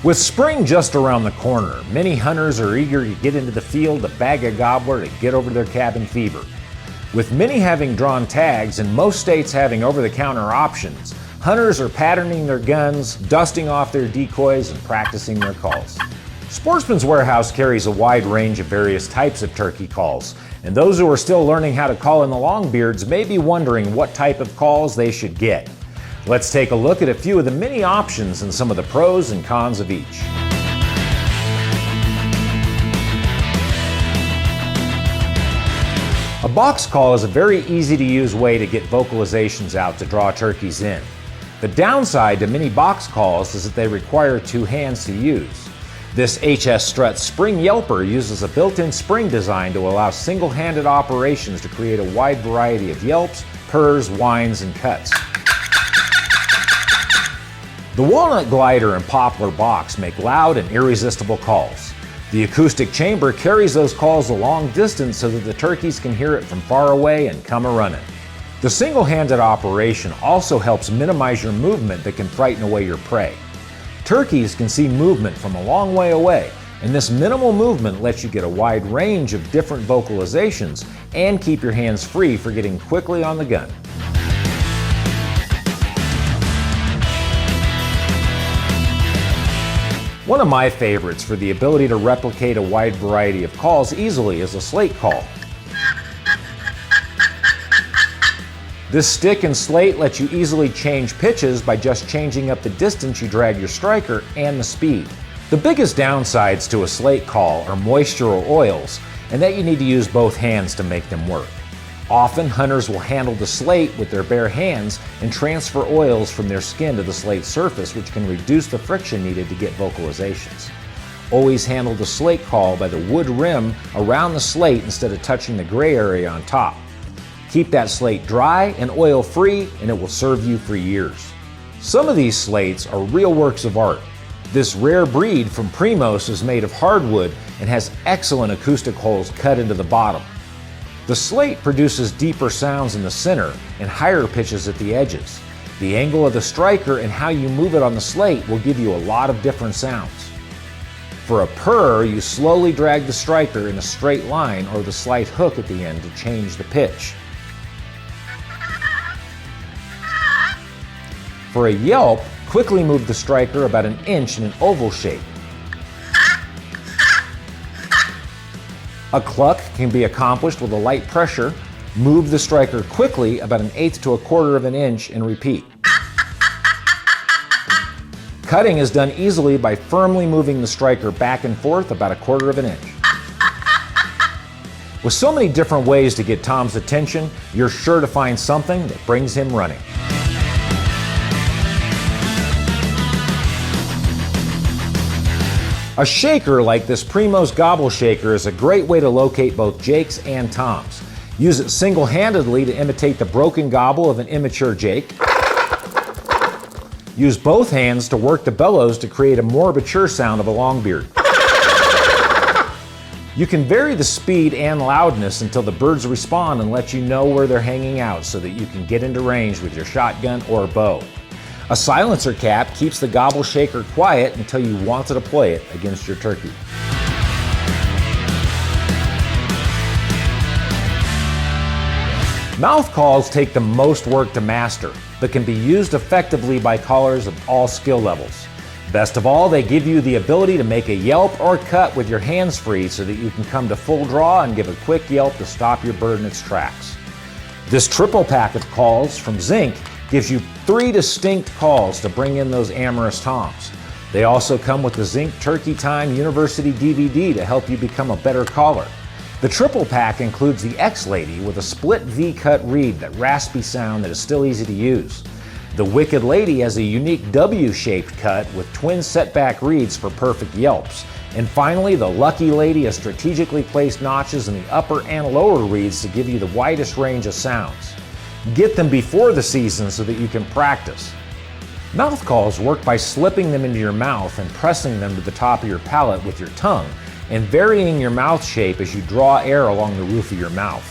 With spring just around the corner, many hunters are eager to get into the field to bag a gobbler to get over their cabin fever. With many having drawn tags and most states having over-the-counter options, hunters are patterning their guns, dusting off their decoys, and practicing their calls. Sportsman's Warehouse carries a wide range of various types of turkey calls, and those who are still learning how to call in the longbeards may be wondering what type of calls they should get. Let's take a look at a few of the many options and some of the pros and cons of each. A box call is a very easy to use way to get vocalizations out to draw turkeys in. The downside to many box calls is that they require two hands to use. This HS Strut Spring Yelper uses a built-in spring design to allow single-handed operations to create a wide variety of yelps, purrs, whines, and cuts. The Walnut Glider and Poplar Box make loud and irresistible calls. The acoustic chamber carries those calls a long distance so that the turkeys can hear it from far away and come a-running. The single-handed operation also helps minimize your movement that can frighten away your prey. Turkeys can see movement from a long way away, and this minimal movement lets you get a wide range of different vocalizations and keep your hands free for getting quickly on the gun. One of my favorites for the ability to replicate a wide variety of calls easily is a Slate call. This stick and Slate lets you easily change pitches by just changing up the distance you drag your striker and the speed. The biggest downsides to a Slate call are moisture or oils, and that you need to use both hands to make them work. Often, hunters will handle the Slate with their bare hands and transfer oils from their skin to the Slate surface, which can reduce the friction needed to get vocalizations. Always handle the Slate call by the wood rim around the Slate instead of touching the gray area on top. Keep that Slate dry and oil-free, and it will serve you for years. Some of these Slates are real works of art. This rare breed from Primos is made of hardwood and has excellent acoustic holes cut into the bottom. The Slate produces deeper sounds in the center and higher pitches at the edges. The angle of the striker and how you move it on the Slate will give you a lot of different sounds. For a purr, you slowly drag the striker in a straight line or the slight hook at the end to change the pitch. For a yelp, quickly move the striker about an inch in an oval shape. A cluck can be accomplished with a light pressure. Move the striker quickly about an eighth to a quarter of an inch and repeat. Cutting is done easily by firmly moving the striker back and forth about a quarter of an inch. With so many different ways to get Tom's attention, you're sure to find something that brings him running. A shaker like this Primos Gobble Shaker is a great way to locate both jakes and toms. Use it single-handedly to imitate the broken gobble of an immature jake. Use both hands to work the bellows to create a more mature sound of a longbeard. You can vary the speed and loudness until the birds respond and let you know where they're hanging out so that you can get into range with your shotgun or bow. A silencer cap keeps the gobble shaker quiet until you want to deploy it against your turkey. Mouth calls take the most work to master, but can be used effectively by callers of all skill levels. Best of all, they give you the ability to make a yelp or cut with your hands free so that you can come to full draw and give a quick yelp to stop your bird in its tracks. This triple pack of calls from Zink gives you 3 distinct calls to bring in those amorous toms. They also come with the Zink Turkey Time University DVD to help you become a better caller. The triple pack includes the X-Lady with a split V-cut reed, that raspy sound that is still easy to use. The Wicked Lady has a unique W-shaped cut with twin setback reeds for perfect yelps. And finally, the Lucky Lady has strategically placed notches in the upper and lower reeds to give you the widest range of sounds. Get them before the season so that you can practice. Mouth calls work by slipping them into your mouth and pressing them to the top of your palate with your tongue, and varying your mouth shape as you draw air along the roof of your mouth.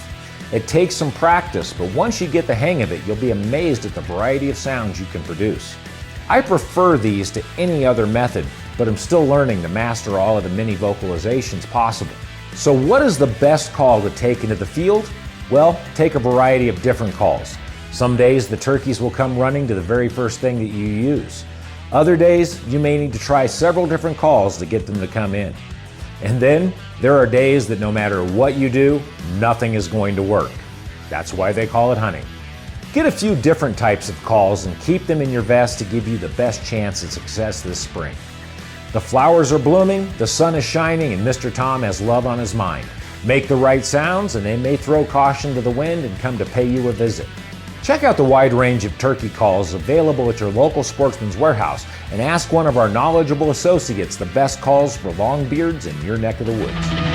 It takes some practice, but once you get the hang of it, you'll be amazed at the variety of sounds you can produce. I prefer these to any other method but I'm still learning to master all of the many vocalizations possible. So what is the best call to take into the field? Well, take a variety of different calls. Some days the turkeys will come running to the very first thing that you use. Other days you may need to try several different calls to get them to come in. And then there are days that no matter what you do, nothing is going to work. That's why they call it hunting. Get a few different types of calls and keep them in your vest to give you the best chance at success this spring. The flowers are blooming, the sun is shining, and Mr. Tom has love on his mind. Make the right sounds and they may throw caution to the wind and come to pay you a visit. Check out the wide range of turkey calls available at your local Sportsman's Warehouse and ask one of our knowledgeable associates the best calls for longbeards in your neck of the woods.